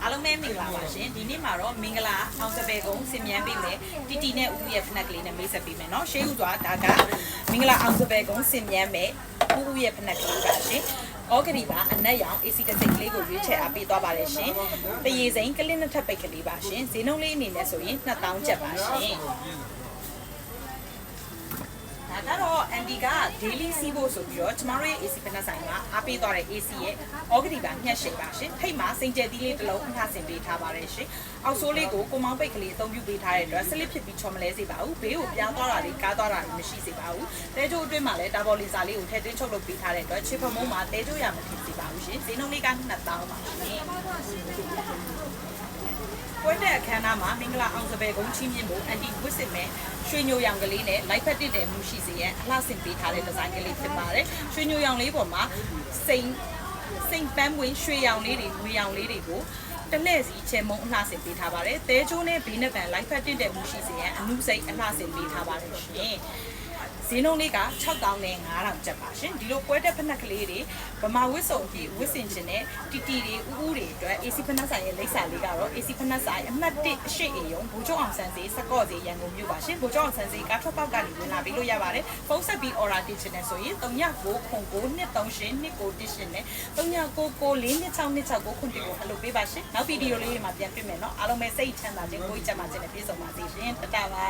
အားလုံးပဲမင်္ဂလာပါရှင်ဒီနေ့မှာတော့မင်္ဂလာအောင်စပယ်ကုန်းစင်မြန်းပေးမယ်တီတီနဲ့ဦးရဲ့ဖနက်ကလေးနဲ့မိတ်ဆက်ပေးမယ်เนาะရှေးဦးစွာဒါကမင်္ဂလာအောင်စပယ်ကုန်းစင်မြန်းမယ်ဦးရဲ့ဖနက်ကလေးပါရှင်ဩဂရီပါအနက်ရောင် AC တစ်စိတ်ကလေးကိုရွေးချယ်အားပေးသွားပါတယ်ရှင်တရေစိန်ကလစ်နှစ်ထပ်ပိတ်ကလေးပါရှင်ဈေးနှုန်းလေးအနေနဲ့ဆိုရင်2000ကျပ်ပါရှင်ဒါတော့အန်ဒီက daily စီးဖို့ဆိုပြီးတော့ကျမတို့ရဲ့ AC ဖက်နှက်ဆိုင်မှာအားပေးသွားတဲ့ AC ရဲ့ဩဂရီပါညှက်ရှိပါရှင်ထိတ်မှာစိန်ကျက်သီးလေးတစ်လုံးအခါဆင်ပေးထားပါတယ်ရှင်အောက်ဆိုးလေးကိုကိုမောင်းပိတ်ကလေးအသုံးပြုပေးထားတဲ့အတွက်ဆလစ်ဖြစ်ပြီးချော်မလဲစေပါဘူးဘေးကိုပြောင်းသွားတာလေးကားသွားတာလေးမရှိစေပါဘူးတဲကျိုးအတွင်းမှာလည်းတာဘော်လီစာလေးကိုထည့်သွင်းချုပ်လုပ်ပေးထားတဲ့အတွက်ချစ်ဖမုံးမှာတဲကျိုးရမထင်စေပါဘူးရှင်ဈေးနှုန်းလေးက2000ပါရှင်ပွဲတဲ့အခမ်းအနားမှာမင်္ဂလာအောင်စပယ်ကုန်းချင်းမြင့်ဖို့အန်တီဝစ်စစ်မဲ့ရွှေညိုရောင်ကလေးနဲ့လိုက်ဖက်တစ်တယ်မှုရှိစေရန်အလှဆင်ပေးထားတဲ့ဒီဇိုင်းကလေးဖြစ်ပါတယ်ရွှေညိုရောင်လေးပေါ်မှာစိန်ပန်းဝင်ရွှေရောင်လေးတွေငွေရောင်လေးတွေကိုတလဲ့စီချေမုံအလှဆင်ပေးထားပါတယ်တဲကျိုးနဲ့ဘေးနှစ်ပန်လိုက်ဖက်တစ်တယ်မှုရှိစေရန်အနုစိတ်အလှဆင်ပေးထားပါတယ်ရှင်ဈေးနှုန်းလေးက6000နဲ့9000ကျပ်ပါရှင်ဒီလိုပွဲတက်ဖက်နှက်ကလေးတွေဗမာဝစ်စုံပြီးဝစ်စင်ချင်တဲ့တီတီတွေဥဥတွေအတွက် AC ဖက်နှက်ဆိုင်ရဲ့လိပ်စာလေးကတော့ AC ဖက်နှက်ဆိုင်အမှတ်1အရှိအယုံဘူကျော်အောင်ဆန်းစေးစကော့စေးရန်ကုန်မြို့ပါရှင်ဘူကျော်အောင်ဆန်းစေးကားထွက်ပေါက်ကနေဝင်လာပြီးလို့ရပါတယ်ဖုန်းဆက်ပြီး order တင်ချင်တယ်ဆိုရင်3999238238နဲ့3999426269ကိုအလုပ်ပေးပါရှင်နောက်ဗီဒီယိုလေးတွေမှာပြန်တွေ့မယ်နော်အားလုံးပဲစိတ်ချမ်းသာခြင်းကိုယ်ကြမ်းပါခြင်းနဲ့ပြည့်စုံပါစေရှင်တတပါ